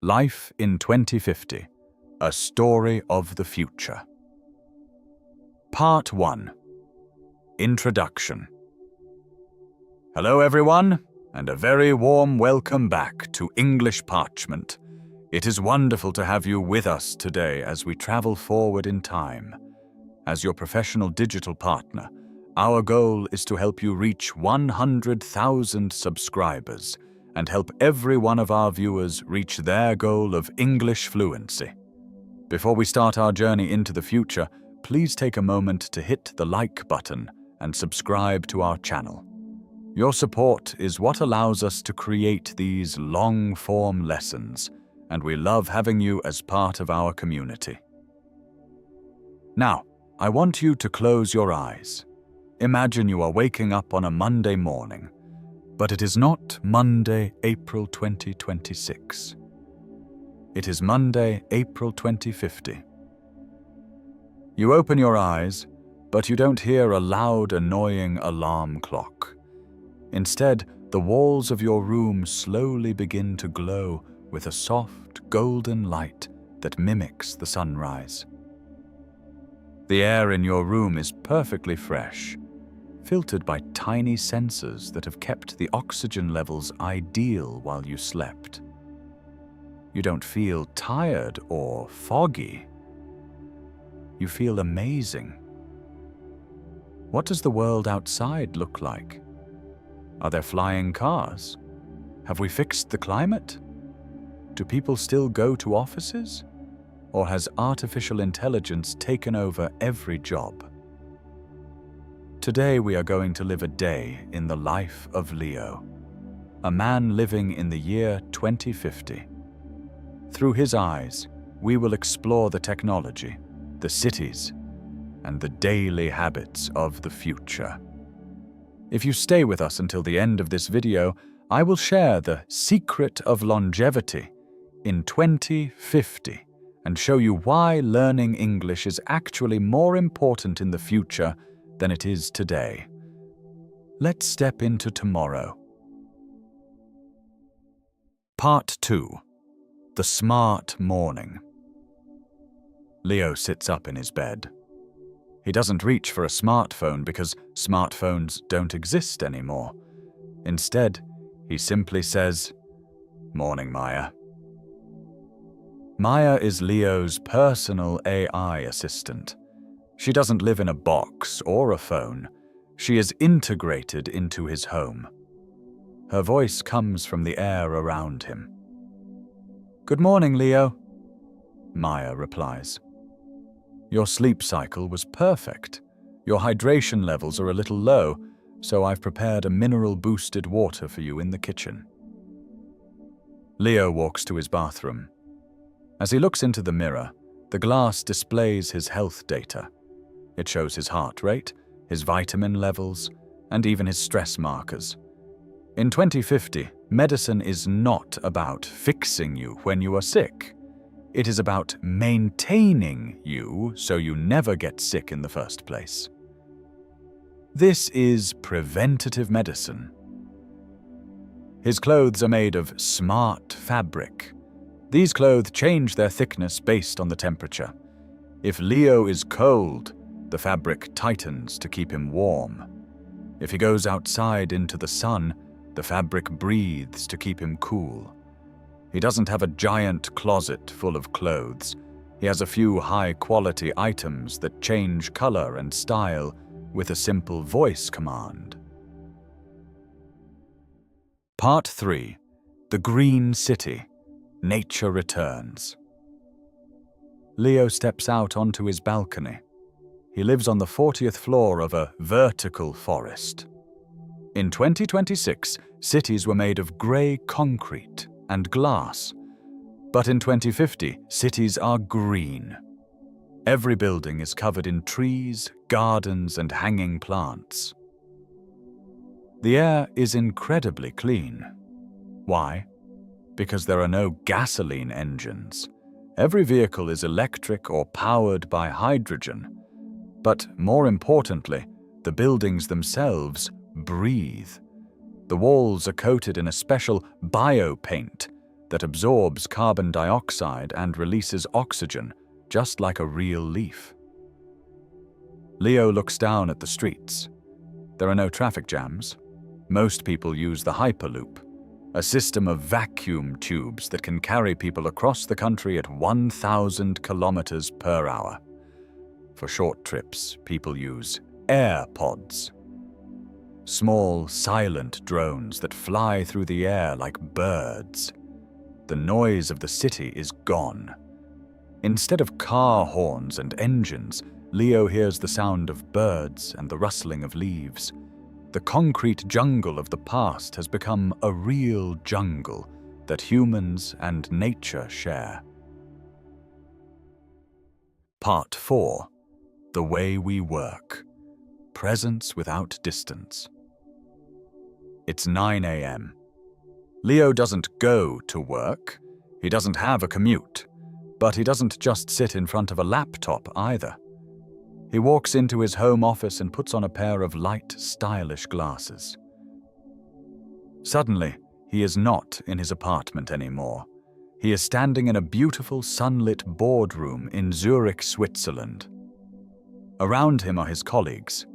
Life in 2050, A Story of the Future. Part 1. Introduction. Hello everyone, and a very warm welcome back to English Parchment. It is wonderful to have you with us today as we travel forward in time. As your professional digital partner, our goal is to help you reach 100,000 subscribers and help every one of our viewers reach their goal of English fluency. Before we start our journey into the future, please take a moment to hit the like button and subscribe to our channel. Your support is what allows us to create these long-form lessons, and we love having you as part of our community. Now, I want you to close your eyes. Imagine you are waking up on a Monday morning, but it is not Monday, April 2026. It is Monday, April 2050. You open your eyes, but you don't hear a loud, annoying alarm clock. Instead, the walls of your room slowly begin to glow with a soft, golden light that mimics the sunrise. The air in your room is perfectly fresh, filtered by tiny sensors that have kept the oxygen levels ideal while you slept. You don't feel tired or foggy. You feel amazing. What does the world outside look like? Are there flying cars? Have we fixed the climate? Do people still go to offices? Or has artificial intelligence taken over every job? Today we are going to live a day in the life of Leo, a man living in the year 2050. Through his eyes, we will explore the technology, the cities, and the daily habits of the future. If you stay with us until the end of this video, I will share the secret of longevity in 2050 and show you why learning English is actually more important in the future than it is today. Let's step into tomorrow. Part 2. The Smart Morning. Leo sits up in his bed. He doesn't reach for a smartphone because smartphones don't exist anymore. Instead, he simply says, "Morning, Maya." Maya is Leo's personal AI assistant. She doesn't live in a box or a phone. She is integrated into his home. Her voice comes from the air around him. "Good morning, Leo," Maya replies. "Your sleep cycle was perfect. Your hydration levels are a little low, so I've prepared a mineral-boosted water for you in the kitchen." Leo walks to his bathroom. As he looks into the mirror, the glass displays his health data. It shows his heart rate, his vitamin levels, and even his stress markers. In 2050, medicine is not about fixing you when you are sick. It is about maintaining you so you never get sick in the first place. This is preventative medicine. His clothes are made of smart fabric. These clothes change their thickness based on the temperature. If Leo is cold, the fabric tightens to keep him warm. If he goes outside into the sun, the fabric breathes to keep him cool. He doesn't have a giant closet full of clothes. He has a few high-quality items that change color and style with a simple voice command. Part 3. The Green City. Nature Returns. Leo steps out onto his balcony. He lives on the 40th floor of a vertical forest. In 2026, cities were made of grey concrete and glass. But in 2050, cities are green. Every building is covered in trees, gardens, and hanging plants. The air is incredibly clean. Why? Because there are no gasoline engines. Every vehicle is electric or powered by hydrogen. But more importantly, the buildings themselves breathe. The walls are coated in a special biopaint that absorbs carbon dioxide and releases oxygen, just like a real leaf. Leo looks down at the streets. There are no traffic jams. Most people use the Hyperloop, a system of vacuum tubes that can carry people across the country at 1,000 kilometers per hour. For short trips, people use AirPods, small, silent drones that fly through the air like birds. The noise of the city is gone. Instead of car horns and engines, Leo hears the sound of birds and the rustling of leaves. The concrete jungle of the past has become a real jungle that humans and nature share. Part 4. The Way We Work. Presence without distance. It's 9 a.m. Leo doesn't go to work. He doesn't have a commute. But he doesn't just sit in front of a laptop either. He walks into his home office and puts on a pair of light, stylish glasses. Suddenly, he is not in his apartment anymore. He is standing in a beautiful sunlit boardroom in Zurich, Switzerland. Around him are his colleagues.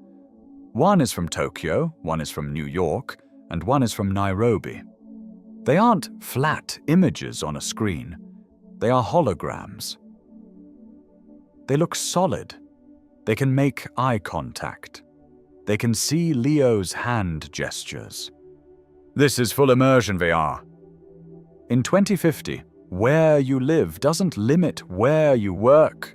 One is from Tokyo, one is from New York, and one is from Nairobi. They aren't flat images on a screen. They are holograms. They look solid. They can make eye contact. They can see Leo's hand gestures. This is full immersion VR. In 2050, where you live doesn't limit where you work.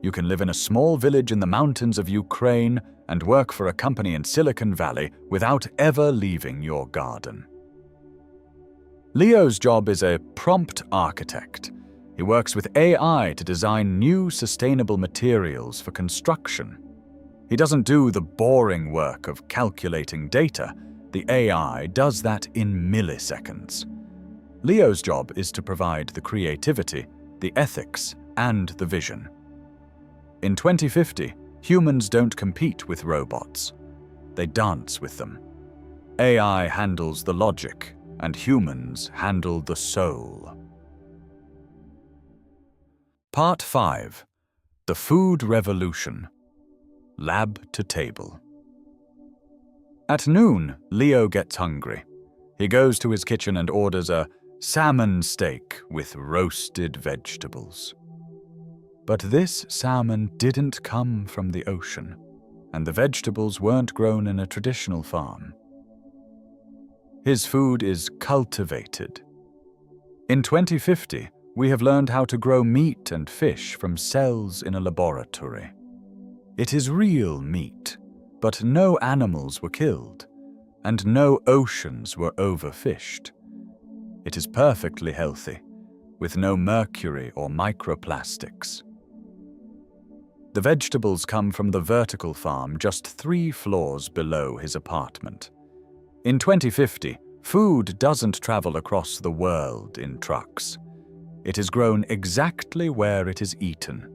You can live in a small village in the mountains of Ukraine and work for a company in Silicon Valley without ever leaving your garden. Leo's job is a prompt architect. He works with AI to design new sustainable materials for construction. He doesn't do the boring work of calculating data. The AI does that in milliseconds. Leo's job is to provide the creativity, the ethics, and the vision. In 2050, humans don't compete with robots. They dance with them. AI handles the logic, and humans handle the soul. Part 5. The Food Revolution. Lab to Table. At noon, Leo gets hungry. He goes to his kitchen and orders a salmon steak with roasted vegetables. But this salmon didn't come from the ocean, and the vegetables weren't grown in a traditional farm. His food is cultivated. In 2050, we have learned how to grow meat and fish from cells in a laboratory. It is real meat, but no animals were killed, and no oceans were overfished. It is perfectly healthy, with no mercury or microplastics. The vegetables come from the vertical farm just 3 floors below his apartment. In 2050, food doesn't travel across the world in trucks. It is grown exactly where it is eaten.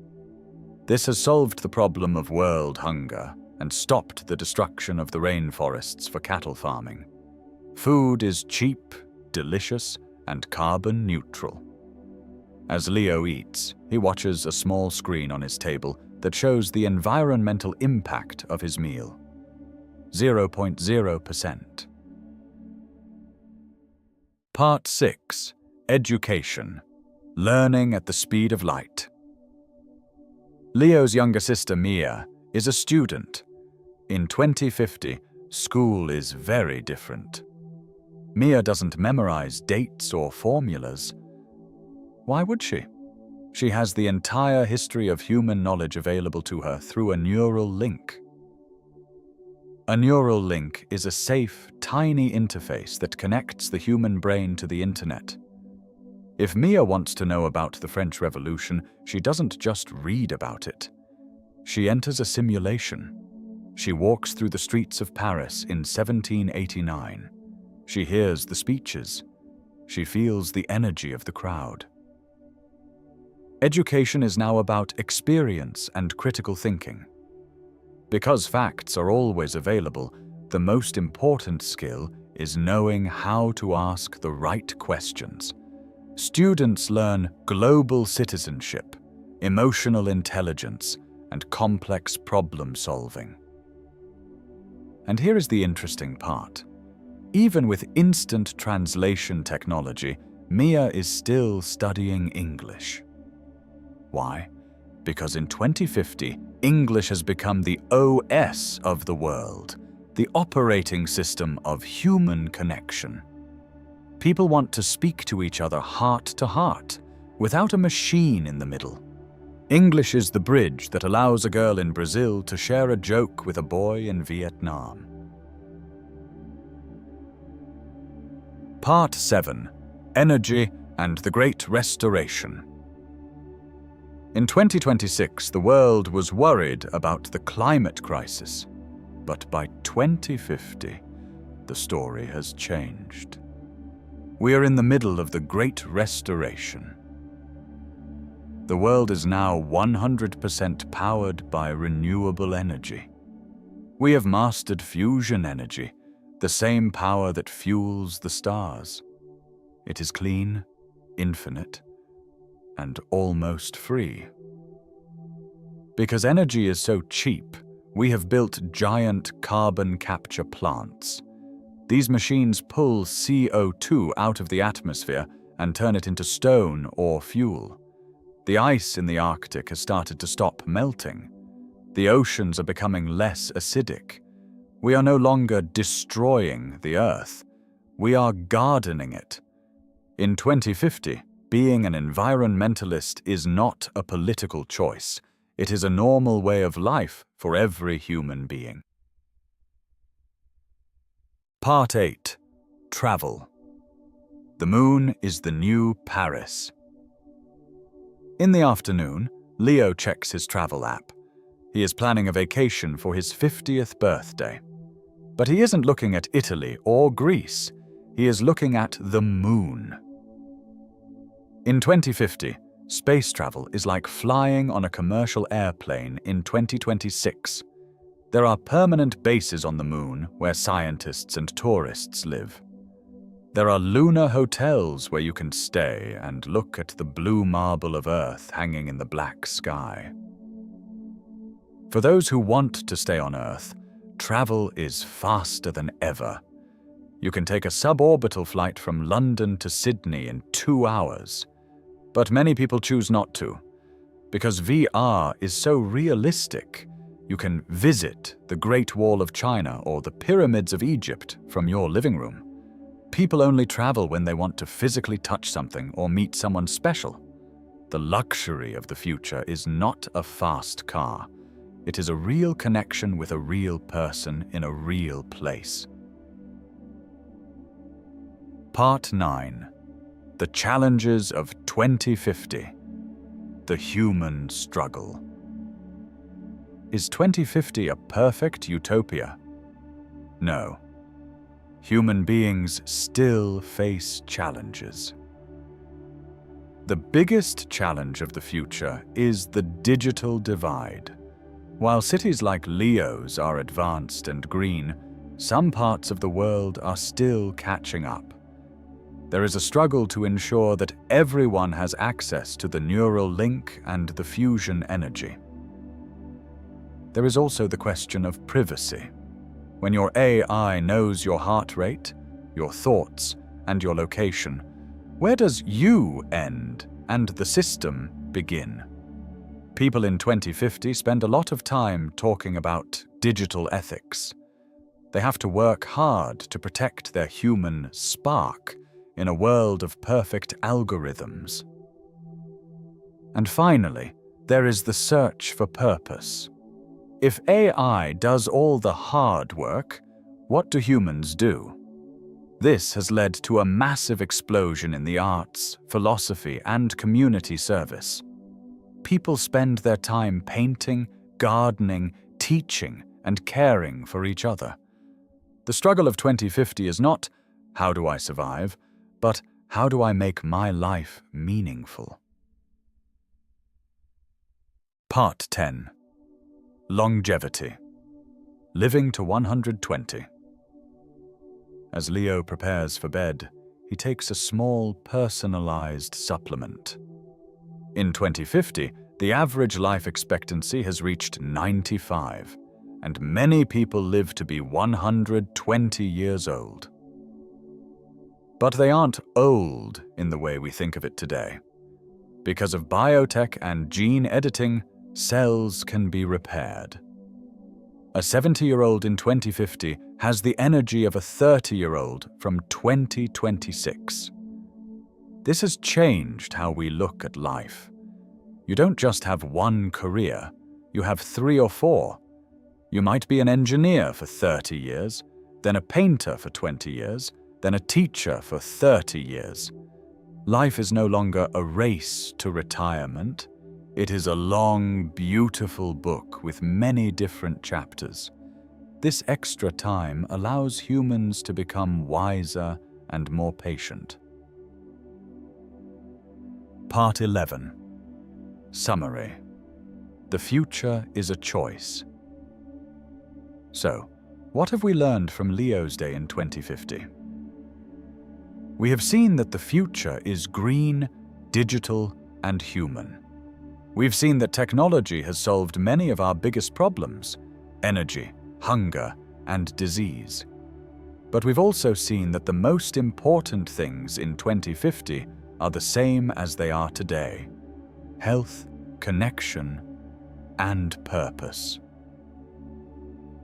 This has solved the problem of world hunger and stopped the destruction of the rainforests for cattle farming. Food is cheap, delicious, and carbon neutral. As Leo eats, he watches a small screen on his table that shows the environmental impact of his meal. 0.0%. Part 6. Education. Learning at the speed of light. Leo's younger sister, Mia, is a student. In 2050, school is very different. Mia doesn't memorize dates or formulas. Why would she? She has the entire history of human knowledge available to her through a neural link. A neural link is a safe, tiny interface that connects the human brain to the internet. If Mia wants to know about the French Revolution, she doesn't just read about it. She enters a simulation. She walks through the streets of Paris in 1789. She hears the speeches. She feels the energy of the crowd. Education is now about experience and critical thinking. Because facts are always available, the most important skill is knowing how to ask the right questions. students learn global citizenship, emotional intelligence, and complex problem solving. And here is the interesting part. Even with instant translation technology, Mia is still studying English. Why? Because in 2050, English has become the OS of the world, the operating system of human connection. People want to speak to each other heart to heart, without a machine in the middle. English is the bridge that allows a girl in Brazil to share a joke with a boy in Vietnam. Part 7. Energy and the Great Restoration. In 2026, the world was worried about the climate crisis, but by 2050, the story has changed. We are in the middle of the Great Restoration. The world is now 100% powered by renewable energy. We have mastered fusion energy, the same power that fuels the stars. It is clean, infinite, and almost free. Because energy is so cheap, we have built giant carbon capture plants. These machines pull CO2 out of the atmosphere and turn it into stone or fuel. The ice in the Arctic has started to stop melting. The oceans are becoming less acidic. We are no longer destroying the Earth. We are gardening it. In 2050, being an environmentalist is not a political choice. It is a normal way of life for every human being. Part 8. Travel. The moon is the new Paris. In the afternoon, Leo checks his travel app. He is planning a vacation for his 50th birthday. But he isn't looking at Italy or Greece. He is looking at the moon. In 2050, space travel is like flying on a commercial airplane in 2026. There are permanent bases on the moon where scientists and tourists live. There are lunar hotels where you can stay and look at the blue marble of Earth hanging in the black sky. For those who want to stay on Earth, travel is faster than ever. You can take a suborbital flight from London to Sydney in 2 hours. But many people choose not to. Because VR is so realistic, you can visit the Great Wall of China or the pyramids of Egypt from your living room. People only travel when they want to physically touch something or meet someone special. The luxury of the future is not a fast car. It is a real connection with a real person in a real place. Part 9. The Challenges of 2050. The Human Struggle. Is 2050 a perfect utopia? No. Human beings still face challenges. The biggest challenge of the future is the digital divide. While cities like Leo's are advanced and green, some parts of the world are still catching up. There is a struggle to ensure that everyone has access to the neural link and the fusion energy. There is also the question of privacy. When your AI knows your heart rate, your thoughts, and your location, where does you end and the system begin? People in 2050 spend a lot of time talking about digital ethics. They have to work hard to protect their human spark in a world of perfect algorithms. And finally, there is the search for purpose. If AI does all the hard work, what do humans do? This has led to a massive explosion in the arts, philosophy, and community service. People spend their time painting, gardening, teaching, and caring for each other. The struggle of 2050 is not, how do I survive, but how do I make my life meaningful? Part 10. Longevity. Living to 120. As Leo prepares for bed, he he takes a small, personalized supplement. In 2050, the average life expectancy has reached 95, and many people live to be 120 years old. But they aren't old in the way we think of it today. Because of biotech and gene editing, cells can be repaired. A 70-year-old in 2050 has the energy of a 30-year-old from 2026. This has changed how we look at life. You don't just have one career, you have 3 or 4. You might be an engineer for 30 years, then a painter for 20 years, then a teacher for 30 years. Life is no longer a race to retirement. It is a long, beautiful book with many different chapters. This extra time allows humans to become wiser and more patient. Part 11. Summary. The future is a choice. So, what have we learned from Leo's Day in 2050? We have seen that the future is green, digital, and human. We've seen that technology has solved many of our biggest problems: energy, hunger, and disease. But we've also seen that the most important things in 2050 are the same as they are today: health, connection, and purpose.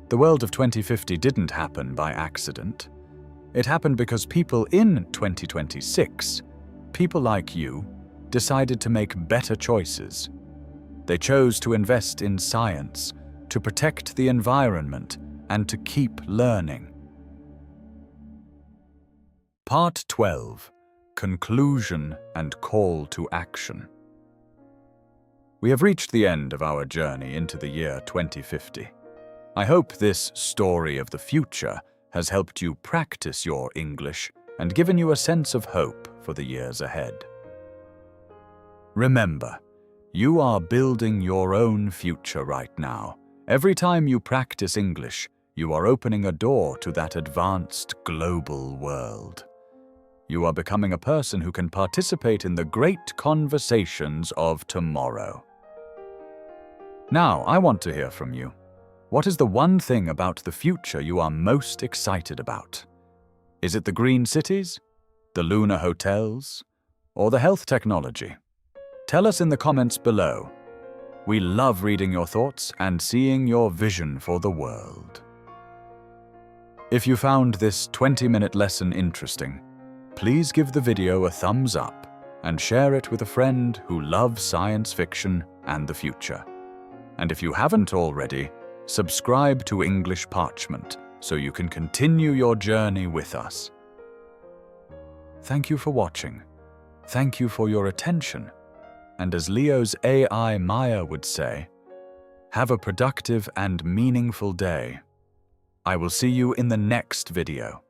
The world of 2050 didn't happen by accident. It happened because people in 2026, people like you, decided to make better choices. They chose to invest in science, to protect the environment, and to keep learning. Part 12. Conclusion and Call to Action. We have reached the end of our journey into the year 2050. I hope this story of the future has helped you practice your English and given you a sense of hope for the years ahead. Remember, you are building your own future right now. Every time you practice English, you are opening a door to that advanced global world. You are becoming a person who can participate in the great conversations of tomorrow. Now, I want to hear from you. What is the one thing about the future you are most excited about? Is it the green cities, the lunar hotels, or the health technology? Tell us in the comments below. We love reading your thoughts and seeing your vision for the world. If you found this 20-minute lesson interesting, please give the video a thumbs up and share it with a friend who loves science fiction and the future. And if you haven't already, subscribe to English Parchment so you can continue your journey with us. Thank you for watching. Thank you for your attention. And as Leo's AI Maya would say, have a productive and meaningful day. I will see you in the next video.